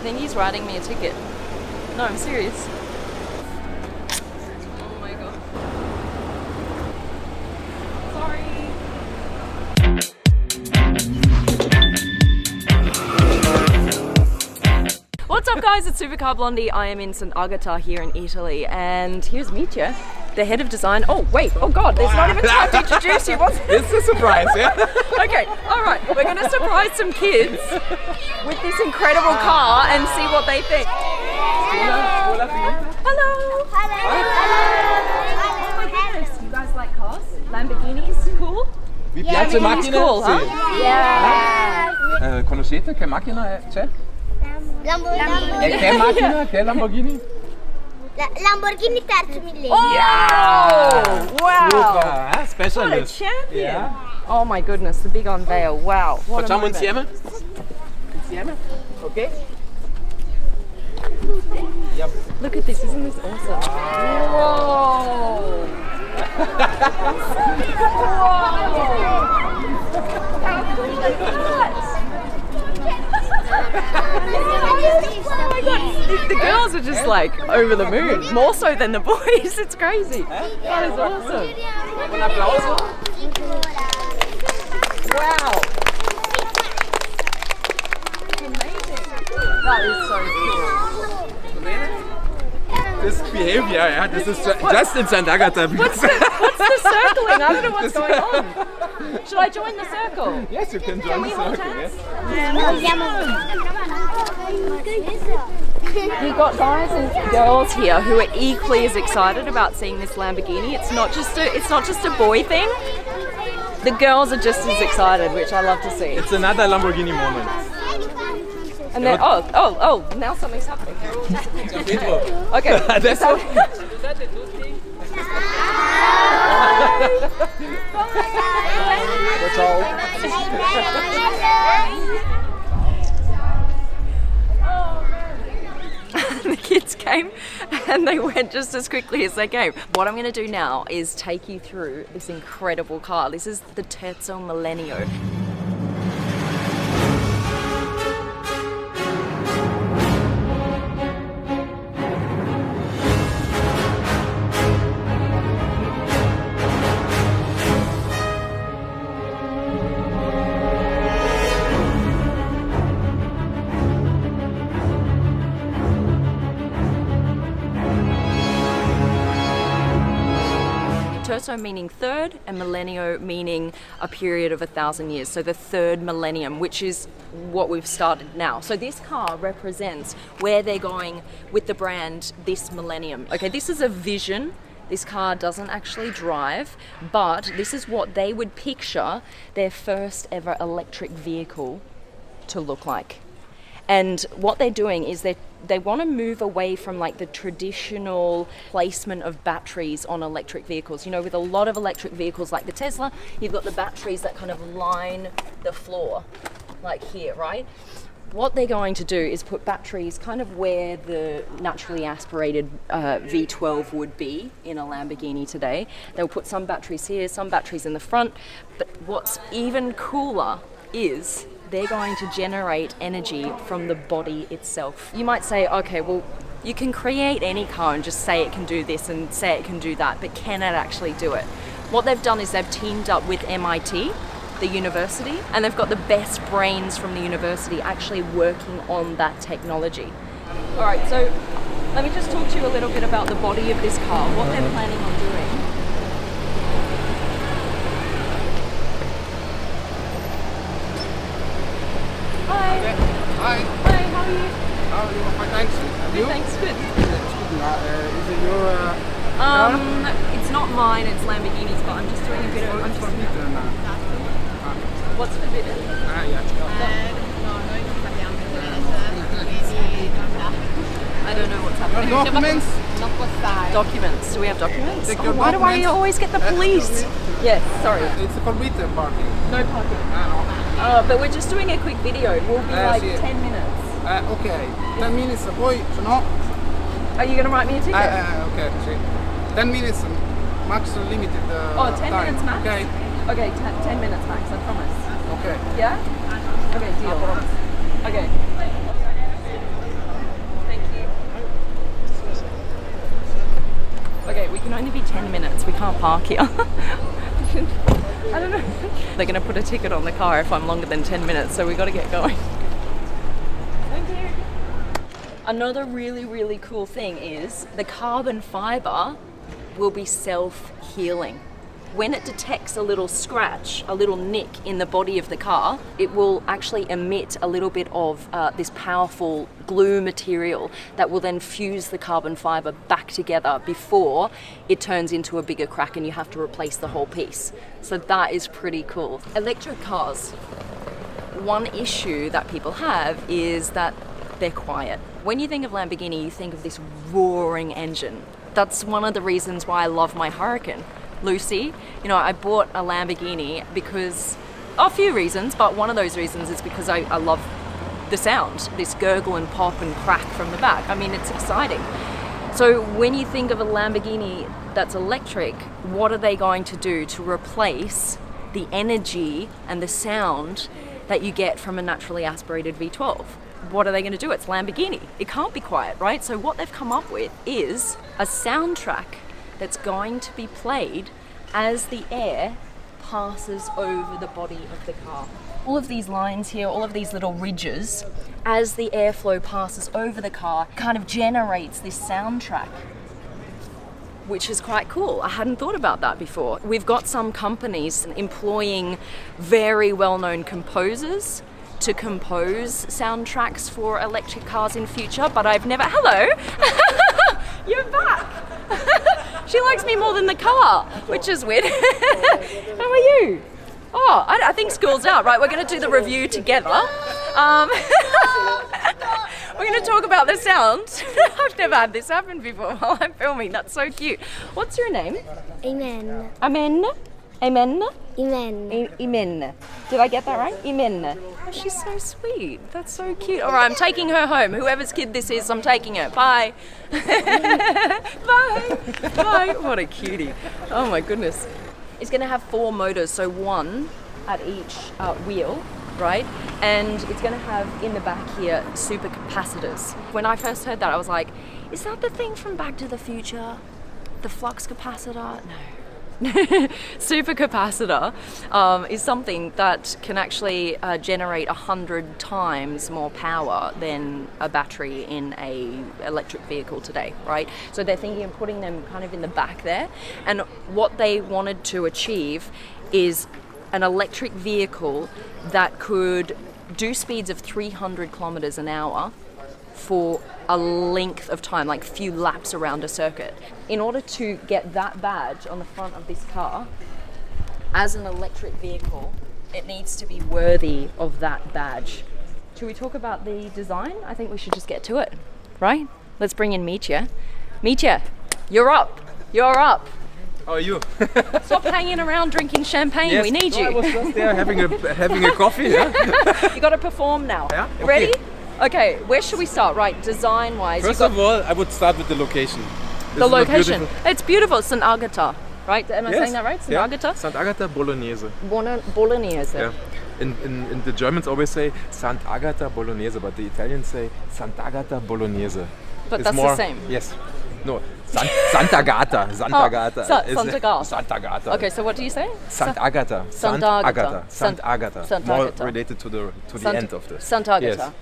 think he's writing me a ticket. No, I'm serious. Oh my god. Sorry. What's up guys, it's Supercar Blondie. I am in St. Agata here in Italy, and here's Mitya, the head of design. Oh wait, oh god, there's not even time to introduce you. What's It's a surprise, yeah? Okay, alright, we're going to surprise some kids with this incredible car and see what they think. Hello! Hello! Oh my goodness, you guys like cars? Lamborghinis? Cool? Vi piace macchine? Cool, huh? Sì. Yeah! Conoscete che macchina c'è? Lamborghini. E che macchina? Che Lamborghini? Lamborghini terzo millennio. Oh! Wow! Super, specialist. What a champion! Yeah. Oh my goodness, the big unveil, wow. What a Facciamo moment. insieme? Insieme? Ok? Yep. Look at this, isn't this awesome? Whoa! How cool is that? Oh my god, the girls are just like over the moon, more so than the boys, it's crazy. That is awesome. Un applauso. Wow. Amazing. That is so cool. This behavior, yeah, this is just in St. Agata. What's the circling? I don't know what's going on. Should I join the circle? Yes, you can join the circle, yes. You've got guys and girls here who are equally as excited about seeing this Lamborghini. It's not just a boy thing. The girls are just as excited, which I love to see. It's another Lamborghini moment. And then oh, now something's happening. Okay. That's all. That's The kids came and they went just as quickly as they came. What I'm going to do now is take you through this incredible car. This is the Terzo Millennio. Terzo meaning third, and millennio meaning a period of 1,000 years. So the third millennium, which is what we've started now. So this car represents where they're going with the brand this millennium. Okay, this is a vision. This car doesn't actually drive, but this is what they would picture their first ever electric vehicle to look like. And what they're doing is they want to move away from like the traditional placement of batteries on electric vehicles. You know, with a lot of electric vehicles like the Tesla, you've got the batteries that kind of line the floor, like here, right? What they're going to do is put batteries kind of where the naturally aspirated V12 would be in a Lamborghini today. They'll put some batteries here, some batteries in the front, but what's even cooler is they're going to generate energy from the body itself. You might say, okay, well, you can create any car and just say it can do this and say it can do that, but can it actually do it? What they've done is they've teamed up with MIT, the university, and they've got the best brains from the university actually working on that technology. All right, so let me just talk to you a little bit about the body of this car, what they're planning on doing. Hi. Hi. Hi, how are you? How are you? Fine, thanks. And you? Thanks, good. Is it your car? It's not mine, it's Lamborghini's, but I'm just doing a bit of... It's forbidden. What's forbidden? Yeah. I don't know what's happening. Documents? Documents. Do we have documents? Take your Why do I documents. always get the police? Yes, sorry. It's forbidden parking. No parking. No. But we're just doing a quick video. We'll be like sì. 10 minutes. Ok, 10 minutes, poi se no... Are you going to write me a ticket? Ok, sì. 10 minutes, max limited 10 time. minutes max? Okay. Okay, 10 minutes max, I promise. Okay. Yeah? Okay, deal. Okay. park here. I don't know. They're going to put a ticket on the car if I'm longer than 10 minutes, so we got to get going. Thank you. Another really, really cool thing is the carbon fiber will be self-healing. When it detects a little scratch, a little nick in the body of the car, it will actually emit a little bit of this powerful glue material that will then fuse the carbon fiber back together before it turns into a bigger crack and you have to replace the whole piece. So that is pretty cool. Electric cars, one issue that people have is that they're quiet. When you think of Lamborghini, you think of this roaring engine. That's one of the reasons why I love my Huracan. Lucy, you know, I bought a Lamborghini because, a few reasons, but one of those reasons is because I love the sound, this gurgle and pop and crack from the back. I mean, it's exciting. So when you think of a Lamborghini that's electric, what are they going to do to replace the energy and the sound that you get from a naturally aspirated V12? What are they going to do? It's Lamborghini. It can't be quiet, right? So what they've come up with is a soundtrack that's going to be played as the air passes over the body of the car. All of these lines here, all of these little ridges, as the airflow passes over the car, kind of generates this soundtrack, which is quite cool. I hadn't thought about that before. We've got some companies employing very well-known composers to compose soundtracks for electric cars in future, but I've never... Hello! You're back! She likes me more than the car, which is weird. How are you? Oh, I think school's out, right? We're going to do the review together. We're going to talk about the sound. I've never had this happen before while I'm filming. That's so cute. What's your name? Amen. Amen? Amen? Amen. Imen. Did I get that right? Imen. Oh, she's so sweet. That's so cute. All right, I'm taking her home. Whoever's kid this is, I'm taking her. Bye. Bye. Bye. What a cutie. Oh my goodness. It's going to have 4 motors, so 1 at each wheel, right? And it's going to have in the back here supercapacitors. When I first heard that, I was like, is that the thing from Back to the Future? The flux capacitor? No. Supercapacitor is something that can actually generate 100 times more power than a battery in a electric vehicle today, right? So they're thinking of putting them kind of in the back there, and what they wanted to achieve is an electric vehicle that could do speeds of 300 kilometers an hour for a length of time, like few laps around a circuit. In order to get that badge on the front of this car, as an electric vehicle, it needs to be worthy of that badge. Should we talk about the design? I think we should just get to it, right? Let's bring in Mitya. Mitya, you're up. You're up. How are you? Stop hanging around drinking champagne. Yes. We need you. I was just there having a coffee. Yeah? You got to perform now. Yeah? Okay. Ready? Okay, where should we start? Right, design-wise. First of all, I would start with the location. The location. It's beautiful. St. Agatha, right? Am I saying that right? St. Agatha? St. Agatha Bolognese. Bolognese. Yeah. In the Germans always say St. Agatha Bolognese, but the Italians say St. Agatha Bolognese. But it's that's more, the same. Yes. No. Santa Gata. Santa Gata. Santa Gata. Santa Gata. Okay, so what do you say? St. Agatha. St. Agatha. St. Agatha. St. More Agatha. related to the end of this. St. Agatha. Yes.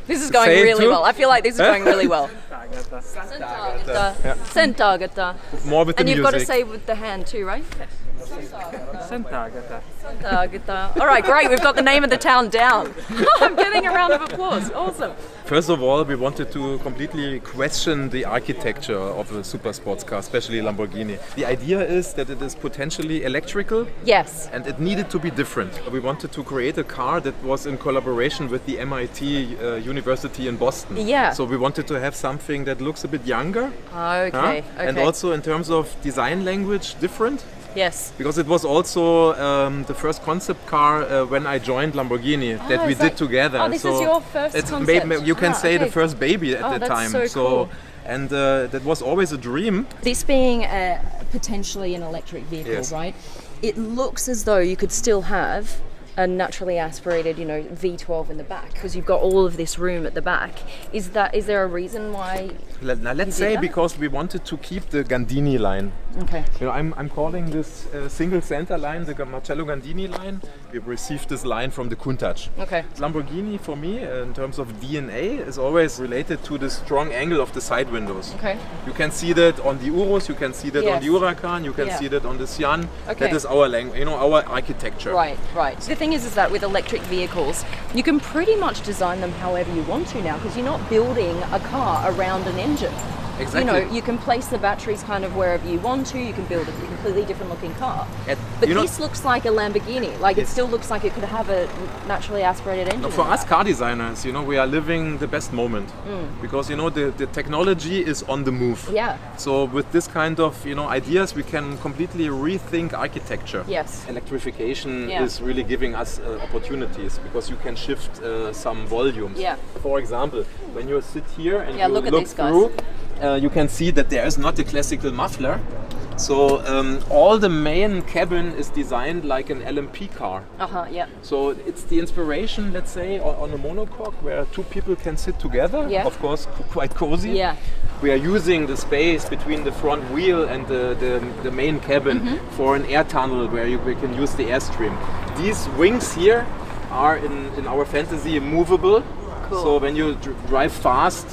This is going Say it really too? well. I feel like this is going really well. St. Agatha. St. Agatha. More with the And you've music. got to say with the hand too, right? St. Agatha. St. Agatha. All right, great. We've got the name of the town down. I'm getting a round of applause. Awesome. First of all, we wanted to completely question the architecture of a super sports car, especially Lamborghini. The idea is that it is potentially electrical. Yes. And it needed to be different. We wanted to create a car that was in collaboration with the MIT University in Boston. Yeah. So we wanted to have something that looks a bit younger. Okay. And also in terms of design language, different. Yes. Because it was also the first concept car when I joined Lamborghini that we did together. Oh, this is your first concept. You can say okay. the first baby at the that's time. so cool. And that was always a dream. This being potentially an electric vehicle, Yes. right? It looks as though you could still have a naturally aspirated, you know, V12 in the back? Because you've got all of this room at the back. Is there a reason why? Now, let's say because we wanted to keep the Gandini line. Okay. You know, I'm calling this single center line the Marcello Gandini line. We've received this line from the Countach. Okay. Lamborghini, for me, in terms of DNA, is always related to the strong angle of the side windows. Okay. You can see that on the Urus, you can see that on the Huracan, you can see that on the Sian. Okay. That is our our architecture. Right, right. The thing is that with electric vehicles, you can pretty much design them however you want to now, because you're not building a car around an engine. Exactly. You know, you can place the batteries kind of wherever you want to. You can build a completely different looking car. But this looks like a Lamborghini. Like it still looks like it could have a naturally aspirated engine. No, for us car designers, you know, we are living the best moment because you know the technology is on the move. Yeah. So with this kind of ideas, we can completely rethink architecture. Yes. Electrification is really giving us opportunities because you can shift some volumes. Yeah. For example, when you sit here and you look at these guys. through. You can see that there is not a classical muffler. So all the main cabin is designed like an LMP car. Yeah. So it's the inspiration, let's say, on a monocoque where two people can sit together. Yeah. Of course, quite cozy. Yeah. We are using the space between the front wheel and the main cabin for an air tunnel where we can use the airstream. These wings here are in our fantasy movable. Cool. So when you drive fast,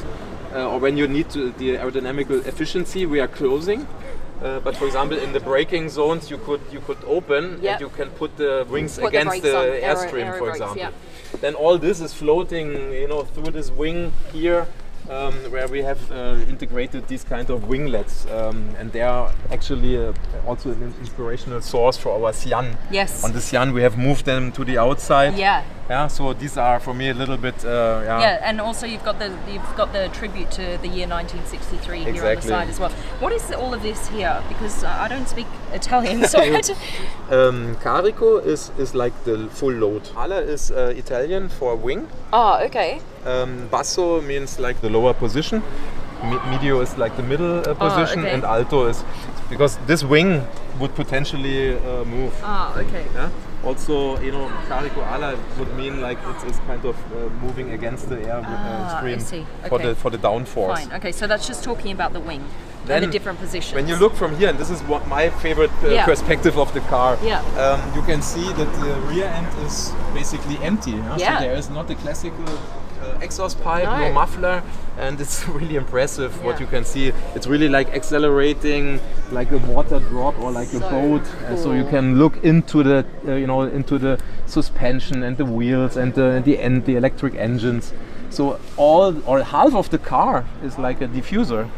or when you need the aerodynamical efficiency, we are closing. But for example, in the braking zones, you could open and you can put the wings against the airstream, for example. Yeah. Then all this is floating, through this wing here, where we have integrated these kind of winglets, and they are actually also an inspirational source for our Sian. Yes. On the Sian, we have moved them to the outside. Yeah. Yeah, so these are for me a little bit. Yeah, and also you've got the tribute to the year 1963 here on the side as well. What is all of this here? Because I don't speak Italian, so Carico is like the full load. Ala is Italian for wing. Oh, okay. Basso means like the lower position. Medio is like the middle position, and alto is because this wing would potentially move. Ah, okay. Yeah? Also, carico ala would mean like it's kind of moving against the air stream for the downforce. Fine. Okay, so that's just talking about the wing and the different positions. When you look from here, and this is what my favorite perspective of the car, you can see that the rear end is basically empty. So there is not a classical exhaust pipe, no muffler, and it's really impressive what you can see. It's really like accelerating like a water drop or like a boat. Cool. So you can look into the into the suspension and the wheels and the electric engines. So all or half of the car is like a diffuser,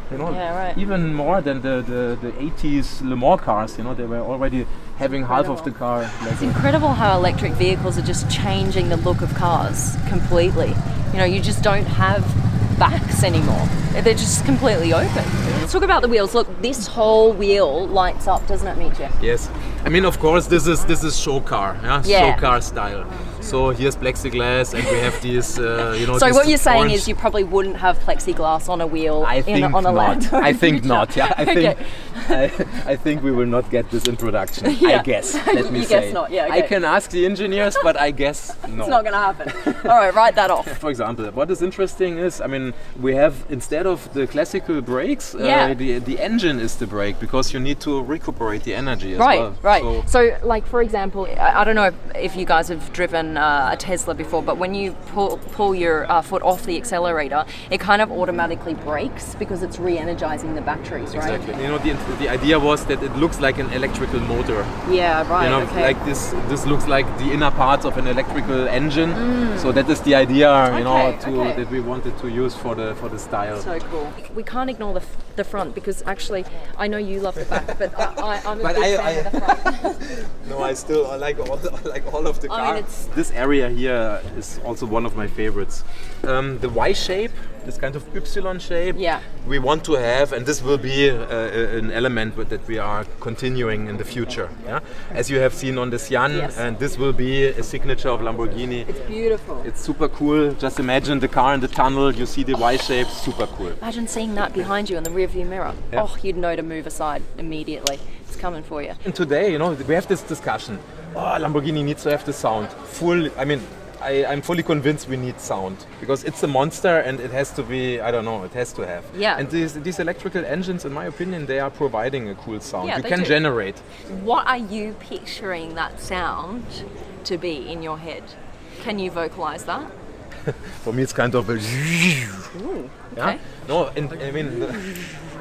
even more than the 80s Le Mans cars. They were already having half of the car. Like it's incredible how electric vehicles are just changing the look of cars completely. You just don't have backs anymore. They're just completely open. Let's talk about the wheels. Look, this whole wheel lights up, doesn't it, Mitja? Yes. I mean, of course, this is show car, show car style. So here's plexiglass, and we have these, So what you're saying is you probably wouldn't have plexiglass on a wheel on a Lamborghini. I think not. Yeah, I think we will not get this in production. I guess. Let me say. Guess not. Yeah. Okay. I can ask the engineers, but I guess no. It's not going to happen. All right, write that off. For example, what is interesting is, I mean, we have instead of the classical brakes, the engine is the brake because you need to recuperate the energy as well. Right. So, like for example, I don't know if you guys have driven a Tesla before, but when you pull your foot off the accelerator, it kind of automatically brakes because it's re-energizing the batteries, right? Exactly. The idea was that it looks like an electrical motor. Yeah, right. Like this looks like the inner parts of an electrical engine. So that is the idea, that we wanted to use for the style. So cool. We can't ignore the front because actually I know you love the back, but I'm a big fan of the front. No, I like all of the car. I mean, this area here is also one of my favorites. The Y shape, this kind of Y shape, we want to have, and this will be an element that we are continuing in the future. Yeah? As you have seen on the Sian, and this will be a signature of Lamborghini. It's beautiful. It's super cool. Just imagine the car in the tunnel, you see the Y shape, super cool. Imagine seeing that behind you in the rearview mirror. Yeah. Oh, you'd know to move aside immediately. It's coming for you. And today, we have this discussion. oh, Lamborghini needs to have the sound. I'm fully convinced we need sound because it's a monster and it has to be, I don't know, it has to have. Yeah. And these electrical engines, in my opinion, they are providing a cool sound. Yeah, you they can do. generate. What are you picturing that sound to be in your head? Can you vocalize that? For me, it's kind of a. Ooh, okay. Yeah? No,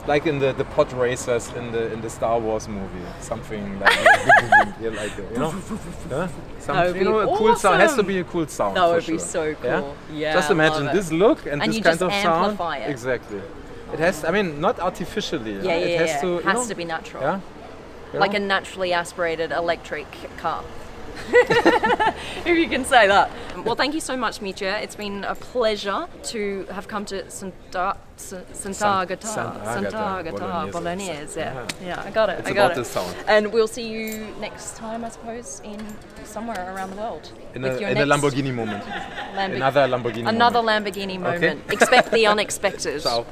like in the pod racers in the Star Wars movie, something like you know, yeah? Something, a cool sound. Has to be a cool sound. That would for be sure. so cool. Yeah. Just imagine this look and this you kind just of sound. amplify it. Exactly. It has. Not artificially. Yeah, It has to. It has to be natural. Yeah. Like a naturally aspirated electric car. If you can say that. Well, thank you so much, Mitja. It's been a pleasure to have come to Sant'Agata Bolognese. Yeah, I got it. It's about the sound. And we'll see you next time, I suppose, in somewhere around the world. In a Lamborghini moment. Another Lamborghini moment. Okay. Expect the unexpected. Ciao.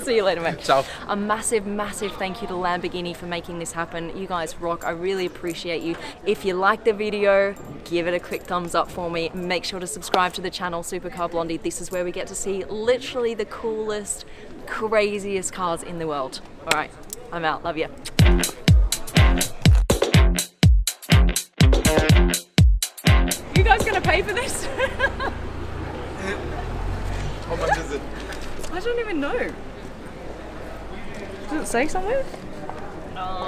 See you later, mate. Ciao. A massive, massive thank you to Lamborghini for making this happen. You guys rock. I really appreciate you. If you like the video, give it a quick thumbs up for me. Make sure to subscribe to the channel Supercar Blondie. This is where we get to see literally the coolest, craziest cars in the world. All right, I'm out. Love you. You guys gonna pay for this? How much is it? I don't even know. Does it say somewhere?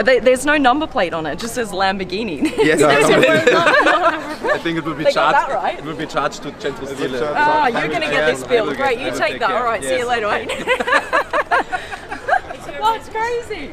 There's no number plate on it. It just says Lamborghini. Yes, I think it will be They got charged. that right. It will be charged to Centro Stile. Oh, you're gonna get this bill. Great, you take that. All right, see you later, mate. That's crazy.